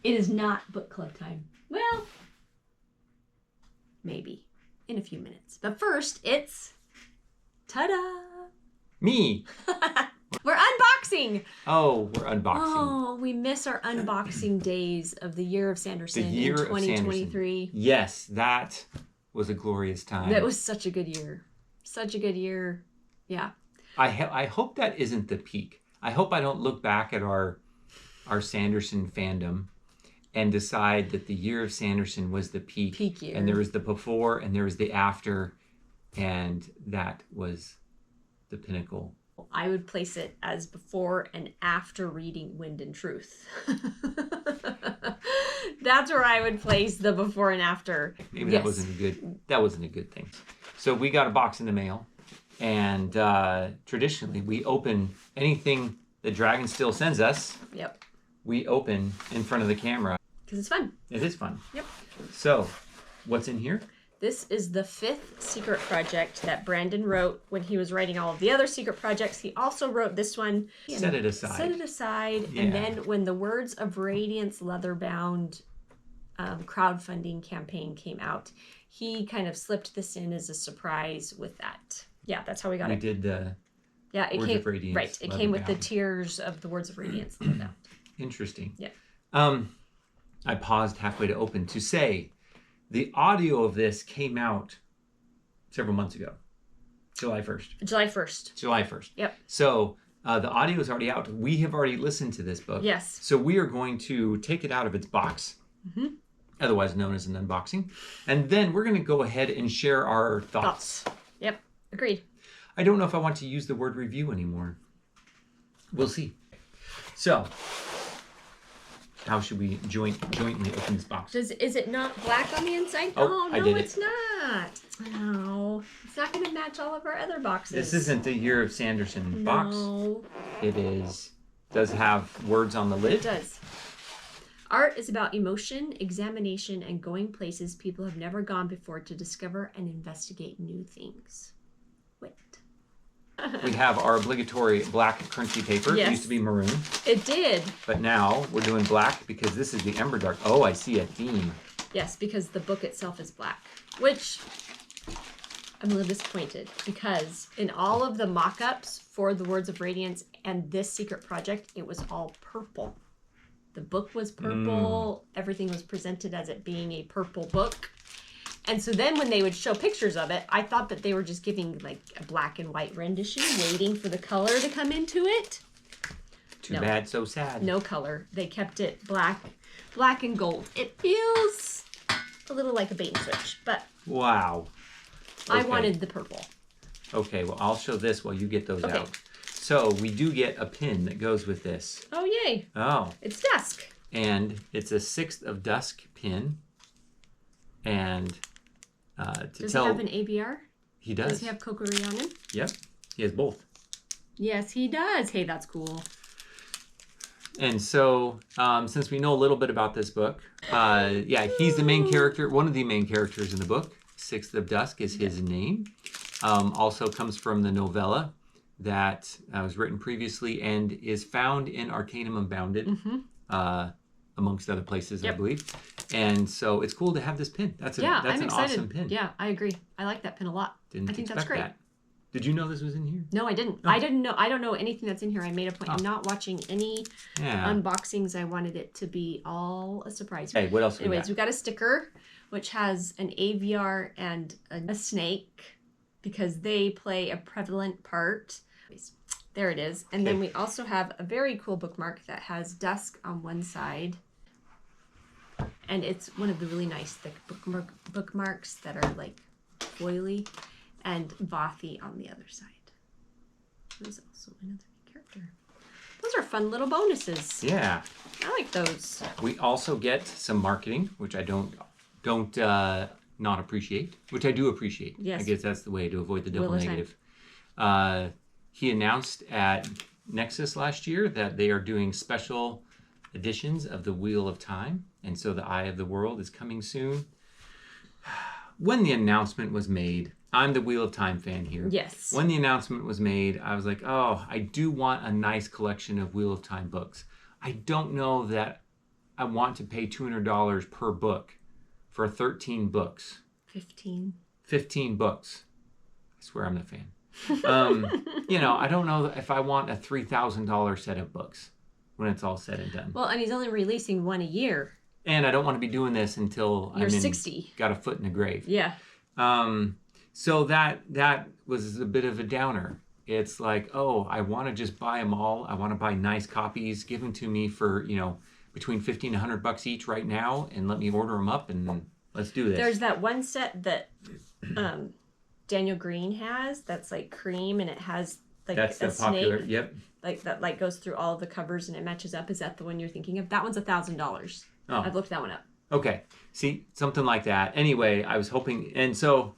It is not book club time. Well, maybe in a few minutes. But first, it's ta-da! Me. We're unboxing. Oh, we're unboxing. Oh, we miss our unboxing days of the year of Sanderson The year in 2023. of Sanderson. Yes, that was a glorious time. That was such a good year. Such a good year. Yeah. I hope that isn't the peak. I hope I don't look back at our Sanderson fandom and decide that the year of Sanderson was the peak. Peak year. And there was the before and there was the after, and that was the pinnacle. I would place it as before and after reading Wind and Truth. That's where I would place the before and after. Maybe yes. that wasn't a good thing. So we got a box in the mail, and traditionally we open anything that Dragon still sends us. Yep. We open in front of the camera. Because it's fun. It is fun. Yep. So, what's in here? This is the 5th secret project that Brandon wrote when he was writing all of the other secret projects. He also wrote this one. Set it aside. Set it aside. Yeah. And then when the Words of Radiance leather-bound crowdfunding campaign came out, he kind of slipped this in as a surprise with that. Yeah, that's how we got it. We did the Words of Radiance. Right. It came with the tiers of the Words of Radiance leather-bound. Interesting. Yeah. I paused halfway to open to say the audio of this came out several months ago. July 1st. July 1st. July 1st. Yep. So the audio is already out. We have already listened to this book. Yes. So we are going to take it out of its box, otherwise known as an unboxing. And then we're going to go ahead and share our thoughts. Yep. Agreed. I don't know if I want to use the word review anymore. We'll see. So, how should we jointly open this box? Is it not black on the inside? Oh, no, I did it's not. No, it's not going to match all of our other boxes. This isn't the Year of Sanderson box. No. It does have words on the lid. It does. Art is about emotion, examination, and going places people have never gone before to discover and investigate new things. Wait. We have our obligatory black crunchy paper. Yes. It used to be maroon, It did. but now we're doing black because this is the Emberdark. Oh, I see a theme. Yes, because the book itself is black, which I'm a little disappointed because in all of the mock-ups for the Words of Radiance and this secret project, it was all purple. The book was purple. Everything was presented as it being a purple book. And so then when they would show pictures of it, I thought that they were just giving like a black and white rendition, waiting for the color to come into it. Too bad, so sad. No color. They kept it black and gold. It feels a little like a bait and switch, but Wow. Okay. I wanted the purple. Okay, well, I'll show this while you get those out. So we do get a pin that goes with this. Oh, yay. Oh. It's dusk. And it's a 6th of Dusk pin. And Does he have an ABR? He does. Does he have Kokori on him? Yep. He has both. Yes, he does. Hey, that's cool. And so, since we know a little bit about this book, he's the main character, one of the main characters in the book. 6th of Dusk is his name. Also comes from the novella that was written previously and is found in Arcanum Unbounded, amongst other places, I believe. And so it's cool to have this pin. That's an awesome pin. Yeah, I agree. I like that pin a lot. Didn't I think expect that's great. that. Did you know this was in here? No, I didn't. Oh. I didn't know. I don't know anything that's in here. I made a point of not watching any unboxings. I wanted it to be all a surprise. Hey, what else we Anyways, got? we got a sticker which has an AVR and a snake because they play a prevalent part. There it is. And then we also have a very cool bookmark that has dusk on one side. And it's one of the really nice thick bookmarks that are like foily, and Vathi on the other side. There's also another character. Those are fun little bonuses. Yeah. I like those. We also get some marketing, which I don't not appreciate, which I do appreciate. Yes. I guess that's the way to avoid the double Wheel of negative. He announced at Nexus last year that they are doing special editions of the Wheel of Time, and so the Eye of the World is coming soon. When the announcement was made, I'm the Wheel of Time fan here. Yes. When the announcement was made, I was like, oh, I do want a nice collection of Wheel of Time books. I don't know that I want to pay $200 per book for 13 books. 15. 15 books. I swear I'm the fan. I don't know if I want a $3,000 set of books when it's all said and done. Well, and he's only releasing one a year. And I don't want to be doing this until You're 60. Got a foot in the grave. Yeah. So that was a bit of a downer. It's like, oh, I want to just buy them all. I want to buy nice copies. Give them to me for, between $50 and $100 each right now, and let me order them up and let's do this. There's that one set that Daniel Green has that's like cream and it has like that's a the popular. snake. Yep. Like that like goes through all of the covers and it matches up. Is that the one you're thinking of? That one's $1,000. Oh. I've looked that one up. Okay. See, something like that. Anyway, I was hoping, and so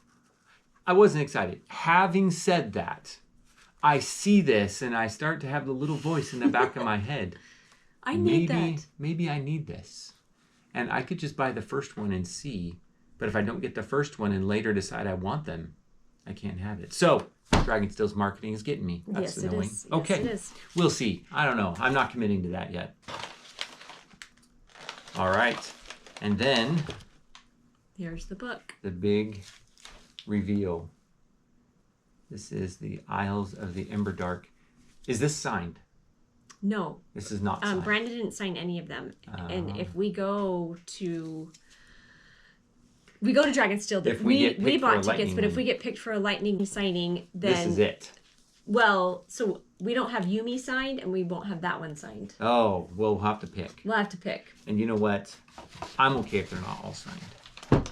I wasn't excited. Having said that, I see this and I start to have the little voice in the back of my head. I need that. Maybe I need this. And I could just buy the first one and see. But if I don't get the first one and later decide I want them, I can't have it. So, Dragonsteel's marketing is getting me. That's yes, annoying. It is. Okay. Yes, it is. We'll see. I don't know. I'm not committing to that yet. All right. And then Here's the book. the big reveal. This is the Isles of the Emberdark. Is this signed? No. This is not signed. Brandon didn't sign any of them. And if we go to Dragonsteel, If we get we picked for bought a tickets, lightning but if one. we get picked for a lightning signing, then This is it. Well, so we don't have Yumi signed and we won't have that one signed. Oh, we'll have to pick. We'll have to pick. And you know what? I'm okay if they're not all signed.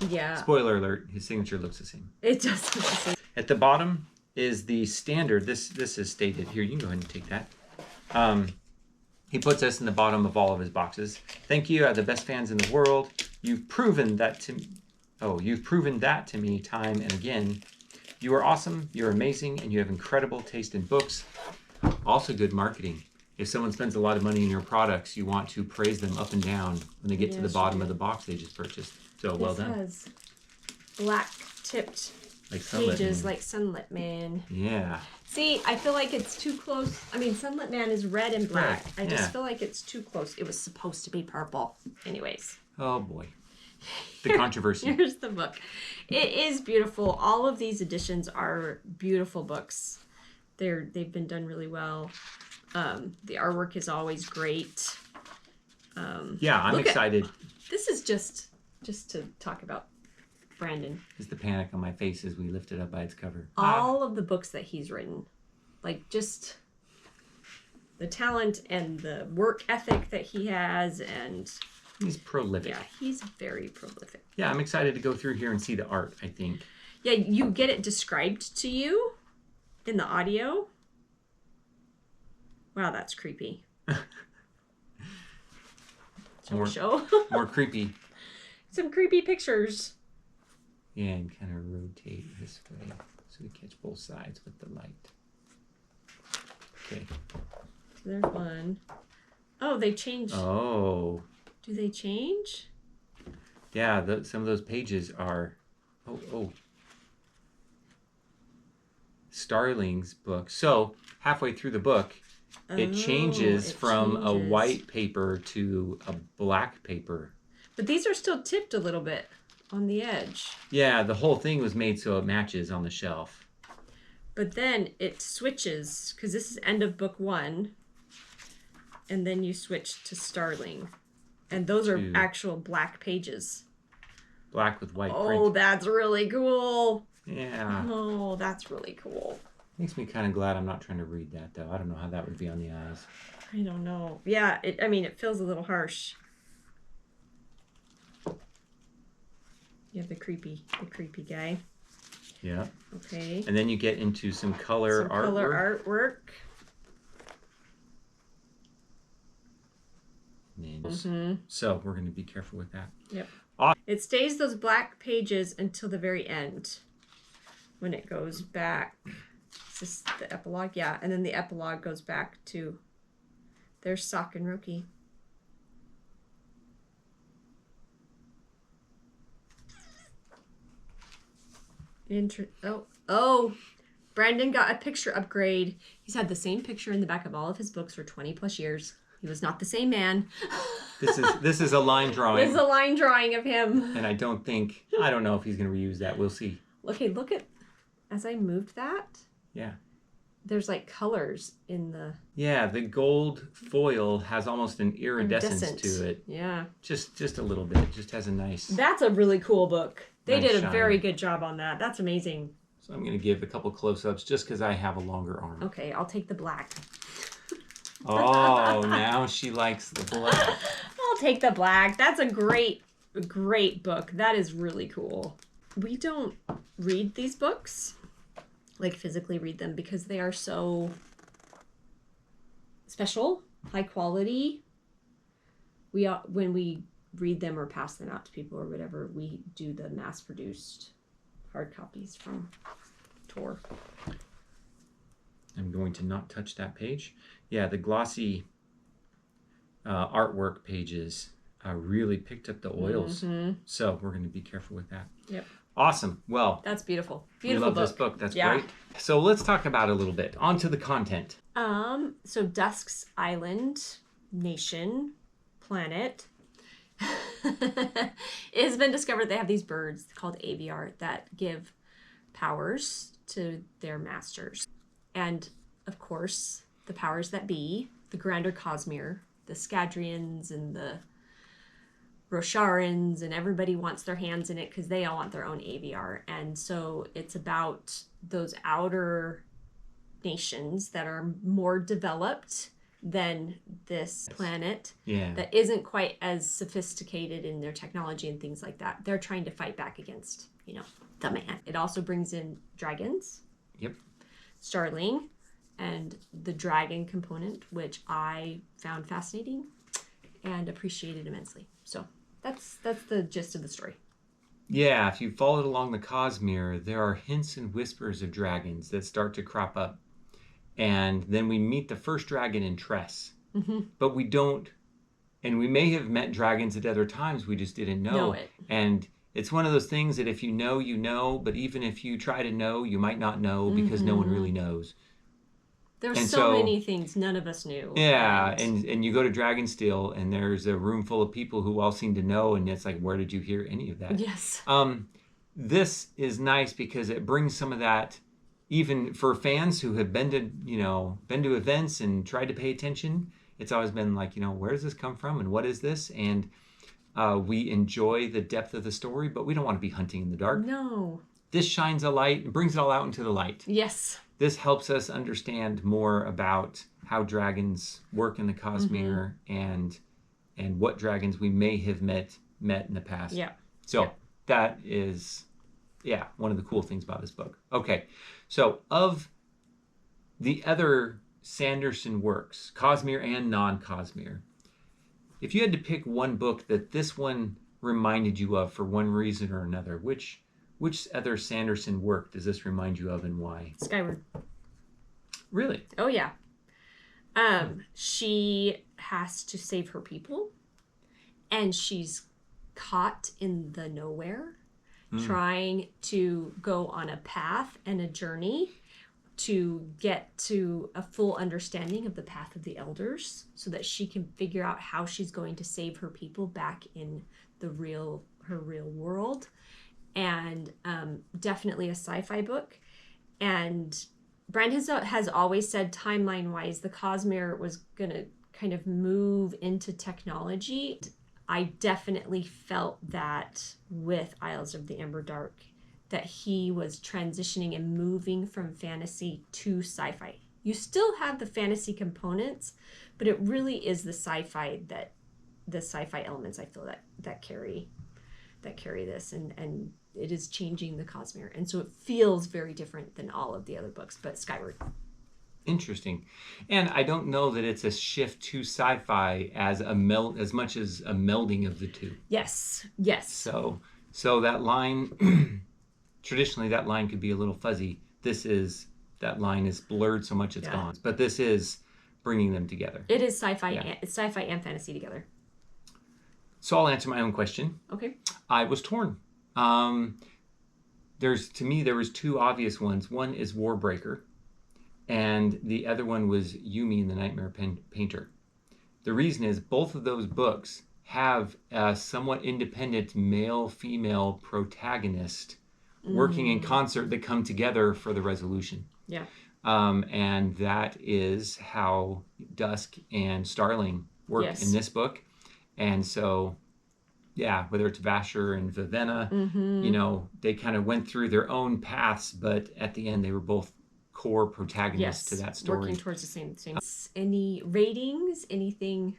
Yeah. Spoiler alert, his signature looks the same. It does. At the bottom is the standard. This is stated here. You can go ahead and take that. He puts this in the bottom of all of his boxes. Thank you, the best fans in the world. You've proven that to me time and again. You are awesome, you're amazing, and you have incredible taste in books. Also good marketing. If someone spends a lot of money in your products, you want to praise them up and down when they get to the bottom of the box they just purchased. So well done. This has black tipped Like Sunlit pages Man. like Sunlit Man. Yeah. See, I feel like it's too close. I mean, Sunlit Man is red and black. Red, I just yeah. feel like it's too close. It was supposed to be purple. Anyways. Oh boy. The controversy. Here's the book. It is beautiful. All of these editions are beautiful books. They've been done really well. The artwork is always great. Yeah, I'm excited. This is just to talk about Brandon. Just the panic on my face as we lift it up by its cover. All of the books that he's written, like just the talent and the work ethic that he has, and He's prolific. yeah, he's very prolific. Yeah, I'm excited to go through here and see the art, I think. Yeah, you get it described to you in the audio. Wow, that's creepy. More- Show. More creepy. Some creepy pictures. Yeah, and kind of rotate this way so we catch both sides with the light. Okay. There's one. Oh, they changed. Oh. Do they change? Yeah, some of those pages are... Oh. Starling's book. So, halfway through the book, it changes from a white paper to a black paper. But these are still tipped a little bit on the edge. Yeah, the whole thing was made so it matches on the shelf. But then it switches, because this is end of book 1. And then you switch to Starling. And those are actual black pages. Black with white print. Oh, that's really cool. Yeah. Oh, that's really cool. Makes me kind of glad I'm not trying to read that, though. I don't know how that would be on the eyes. I don't know. Yeah, it feels a little harsh. You have the creepy guy. Yeah. Okay. And then you get into some color artwork. Color artwork. Names. Mm-hmm. So we're going to be careful with that. Yep. Awesome. It stays those black pages until the very end. When it goes back. Is this the epilogue? Yeah. And then the epilogue goes back to... There's Sock and Roki. Oh, Brandon got a picture upgrade. He's had the same picture in the back of all of his books for 20 plus years. He was not the same man. This is a line drawing. This is a line drawing of him. And I don't know if he's going to reuse that. We'll see. Okay, look at, as I moved that. Yeah. There's like colors in the... Yeah, the gold foil has almost an iridescence to it. Yeah. Just a little bit. It just has a nice... That's a really cool book. They nice did a shine. very good job on that. That's amazing. So I'm going to give a couple close-ups just because I have a longer arm. Okay, I'll take the black. Oh, now she likes the black. I'll take the black. That's a great book. That is really cool. We don't read these books, like physically read them, because they are so special, high quality. When we read them or pass them out to people or whatever, we do the mass-produced hard copies from Tor. I'm going to not touch that page. Yeah, the glossy artwork pages really picked up the oils. Mm-hmm. So we're going to be careful with that. Yep. Awesome. Well, That's beautiful. we Beautiful love book. this book. That's Yeah. great. So let's talk about it a little bit. On to the content. So Dusk's Island, nation, planet, it has been discovered they have these birds called aviar that give powers to their masters. And, of course, the powers that be, the Grander Cosmere, the Scadrians and the Rosharans, and everybody wants their hands in it because they all want their own aviar. And so it's about those outer nations that are more developed than this planet, Yeah. that isn't quite as sophisticated in their technology and things like that. They're trying to fight back against, the man. It also brings in dragons. Yep. Starling, and the dragon component, which I found fascinating and appreciated immensely. So that's the gist of the story. Yeah, if you followed along the Cosmere, there are hints and whispers of dragons that start to crop up. And then we meet the first dragon in Tress. Mm-hmm. But we don't, and we may have met dragons at other times, we just didn't know it. And it's one of those things that if you know, you know, but even if you try to know, you might not know because no one really knows. There's And so so- many things none of us knew. Yeah, and you go to Dragonsteel and there's a room full of people who all seem to know, and it's like, where did you hear any of that? Yes. This is nice because it brings some of that, even for fans who have been to events and tried to pay attention. It's always been like, where does this come from and what is this? And we enjoy the depth of the story, but we don't want to be hunting in the dark. No. This shines a light and brings it all out into the light. Yes. This helps us understand more about how dragons work in the Cosmere and what dragons we may have met in the past. Yeah. So that is, one of the cool things about this book. Okay, so of the other Sanderson works, Cosmere and non-Cosmere, if you had to pick one book that this one reminded you of for one reason or another, which other Sanderson work does this remind you of and why? Skyward. Really? Oh, yeah. She has to save her people, and she's caught in the nowhere, trying to go on a path and a journey to get to a full understanding of the path of the elders so that she can figure out how she's going to save her people back in her real world. And definitely a sci-fi book. And Brian has always said, timeline-wise, the Cosmere was going to kind of move into technology. I definitely felt that with Isles of the Emberdark, that he was transitioning and moving from fantasy to sci-fi. You still have the fantasy components, but it really is the sci-fi elements I feel that carry this, and it is changing the Cosmere, and so it feels very different than all of the other books, but Skyward. Interesting. And I don't know that it's a shift to sci-fi as much as a melding of the two. Yes. So that line, traditionally that line could be a little fuzzy. That line is blurred so much it's gone. But this is bringing them together. It is sci-fi and fantasy together. So I'll answer my own question. Okay. I was torn. There was two obvious ones. One is Warbreaker, and the other one was Yumi and the Nightmare Painter. The reason is both of those books have a somewhat independent male-female protagonist working in concert that come together for the resolution. Yeah. And that is how Dusk and Starling work Yes. in this book. And so, yeah, whether it's Vasher and Vivenna, you know, they kind of went through their own paths, but at the end they were both core protagonists to that story. Working towards the same. Any ratings? Anything?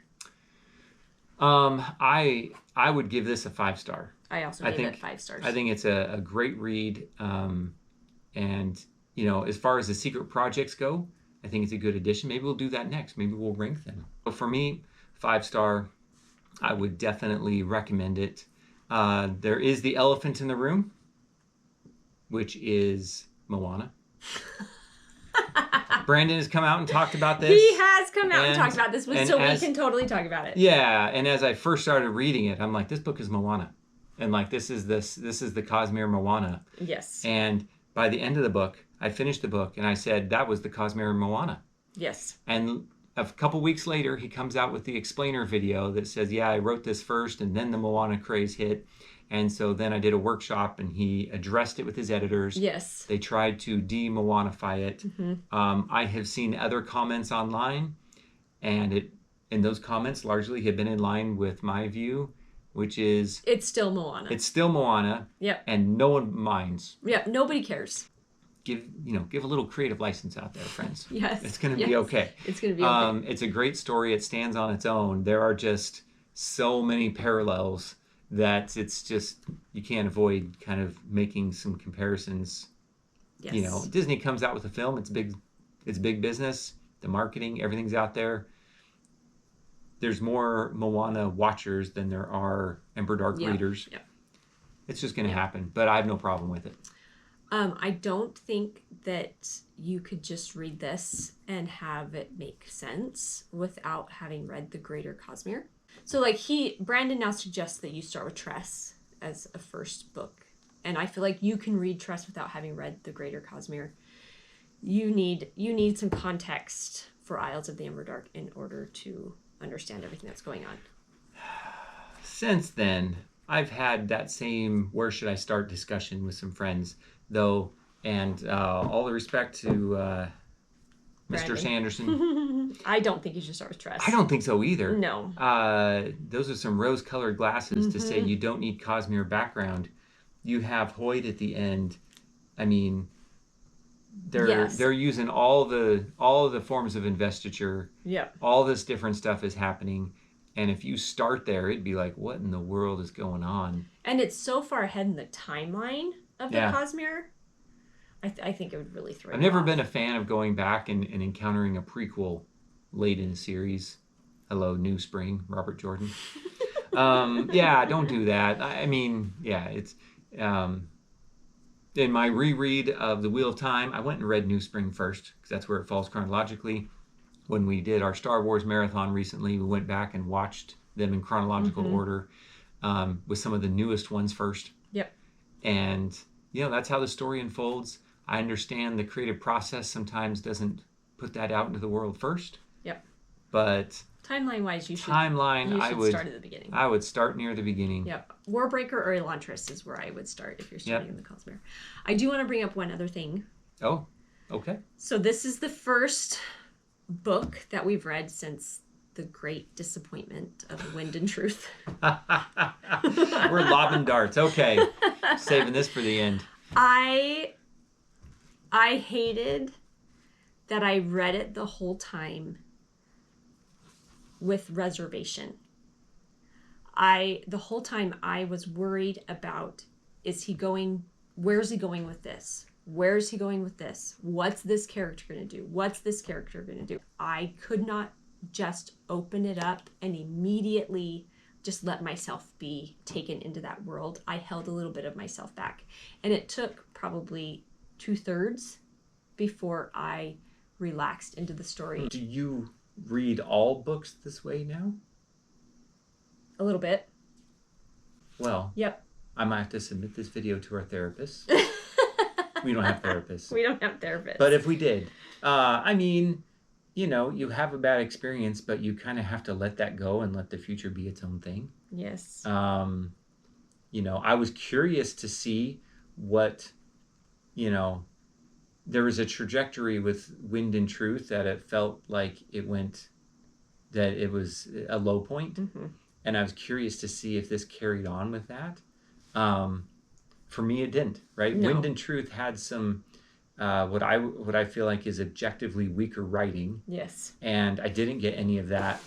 I would give this a 5-star. I also gave it 5 stars. I think it's a great read. And, you know, as far as the secret projects go, I think it's a good addition. Maybe we'll do that next. Maybe we'll rank them. So for me, 5-star, I would definitely recommend it. There is the elephant in the room, which is Moana. Brandon has come out and talked about this. He has come out and talked about this, so we can totally talk about it. Yeah, and as I first started reading it, I'm like, this book is Moana. And like this is the Cosmere Moana. Yes. And by the end of the book, I finished the book and I said, that was the Cosmere Moana. Yes. And a couple weeks later, he comes out with the explainer video that says, yeah, I wrote this first and then the Moana craze hit. And so then I did a workshop and he addressed it with his editors. Yes. They tried to de-Moanify it. I have seen other comments online and those comments largely have been in line with my view, which is... It's still Moana. It's still Moana. Yep. And no one minds. Yep, nobody cares. Give a little creative license out there, friends. Yes. It's going to be okay. It's going to be okay. It's a great story. It stands on its own. There are just so many parallels that it's just, you can't avoid kind of making some comparisons. Yes. You know, Disney comes out with a film. It's big business. The marketing, everything's out there. There's more Moana watchers than there are Emberdark readers. Yep. It's just going to happen, but I have no problem with it. I don't think that you could just read this and have it make sense without having read the Greater Cosmere. So like Brandon now suggests that you start with Tress as a first book. And I feel like you can read Tress without having read the Greater Cosmere. You need some context for Isles of the Emberdark in order to understand everything that's going on. Since then, I've had that same where should I start discussion with some friends, though, and all the respect to Mr. Sanderson. I don't think you should start with Tress. I don't think so either. No. Those are some rose-colored glasses to say you don't need Cosmere background. You have Hoyt at the end. I mean, they're using all the forms of investiture. Yeah. All this different stuff is happening. And if you start there, it'd be like, what in the world is going on? And it's so far ahead in the timeline of the Cosmere. I think it would really throw you I've never off. been a fan of going back and encountering a prequel late in a series. Hello, New Spring, Robert Jordan. Don't do that. I mean, it's... in my reread of The Wheel of Time, I went and read New Spring first, because that's where it falls chronologically. When we did our Star Wars marathon recently, we went back and watched them in chronological order with some of the newest ones first. Yep. And, that's how the story unfolds. I understand the creative process sometimes doesn't put that out into the world first. Yep. But timeline-wise, you should start at the beginning. I would start near the beginning. Yep. Warbreaker or Elantris is where I would start if you're starting in the Cosmere. I do want to bring up one other thing. Oh, okay. So this is the first book that we've read since the great disappointment of Wind and Truth. We're lobbing darts. Okay. Saving this for the end. I hated that I read it the whole time with reservation. The whole time I was worried about, where's he going with this? Where's he going with this? What's this character going to do? What's this character going to do? I could not just open it up and immediately just let myself be taken into that world. I held a little bit of myself back. And it took probably 2/3 before I relaxed into the story. Do you read all books this way now? A little bit. Well, yep. I might have to submit this video to our therapist. We don't have therapists. We don't have therapists. But if we did, you know, you have a bad experience, but you kind of have to let that go and let the future be its own thing. Yes. You know, I was curious to see what, you know, there was a trajectory with Wind and Truth that it felt like that it was a low point. Mm-hmm. And I was curious to see if this carried on with that. For me, it didn't, right? No. Wind and Truth had some, what I feel like is objectively weaker writing. Yes. And I didn't get any of that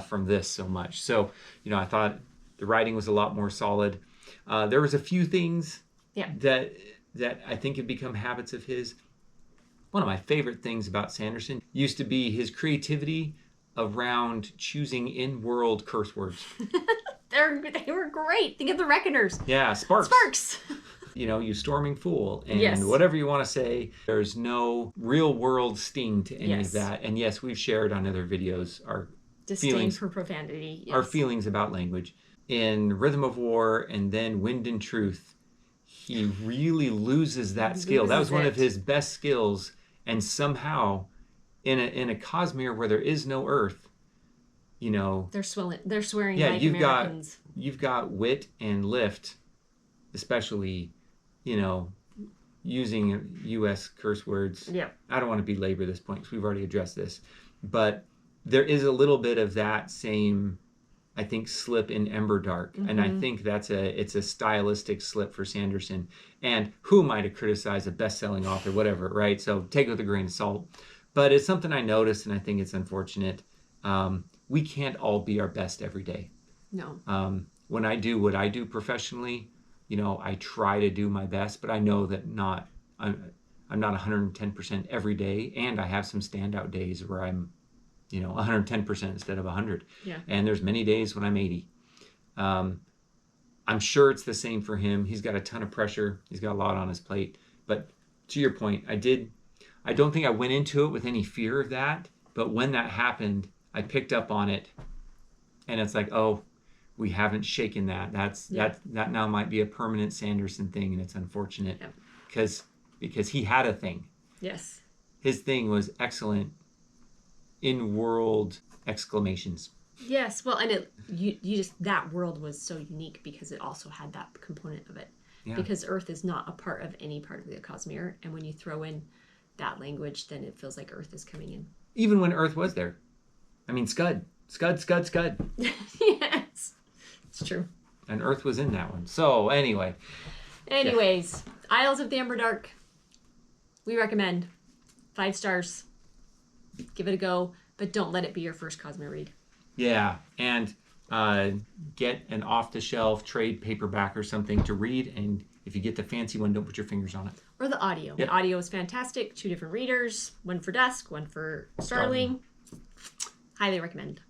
from this so much. So, you know, I thought the writing was a lot more solid. There was a few things that I think have become habits of his. One of my favorite things about Sanderson used to be his creativity around choosing in-world curse words. They were great. Think of the Reckoners. Yeah, Sparks. Sparks. You know, you storming fool and whatever you want to say. There's no real world sting to any of that. And yes, we've shared on other videos our disdain for profanity. Our feelings about language. In Rhythm of War and then Wind and Truth, he really loses that skill. That was one of his best skills. And somehow, in a Cosmere where there is no Earth, you know, they're swearing like Americans. You've got wit and lift, especially, you know, using U.S. curse words. Yeah. I don't want to belabor this point because we've already addressed this, but there is a little bit of that same, I think, slip in Emberdark, and I think it's a stylistic slip for Sanderson. And who am I to criticize a best-selling author, whatever, right? So take it with a grain of salt. But it's something I noticed, and I think it's unfortunate. We can't all be our best every day. No. When I do what I do professionally, you know, I try to do my best, but I know that I'm not 110% every day, and I have some standout days where I'm, you know, 110% instead of 100. Yeah. And there's many days when I'm 80. I'm sure it's the same for him. He's got a ton of pressure. He's got a lot on his plate. But to your point, I don't think I went into it with any fear of that. But when that happened, I picked up on it. And it's like, oh, we haven't shaken that. That now might be a permanent Sanderson thing. And it's unfortunate because he had a thing. Yes. His thing was excellent in-world exclamations. Yes, well, and you just, that world was so unique because it also had that component of it. Yeah. Because Earth is not a part of any part of the Cosmere, and when you throw in that language, then it feels like Earth is coming in. Even when Earth was there. I mean, Scud. Yes, it's true. And Earth was in that one. So, anyways, Isles of the Emberdark, we recommend. 5 stars. Give it a go, but don't let it be your first Cosmere read. Yeah, and get an off-the-shelf trade paperback or something to read, and if you get the fancy one, don't put your fingers on it. Or the audio. Yep. The audio is fantastic. 2 different readers, one for Dusk, one for Starling. Highly recommend.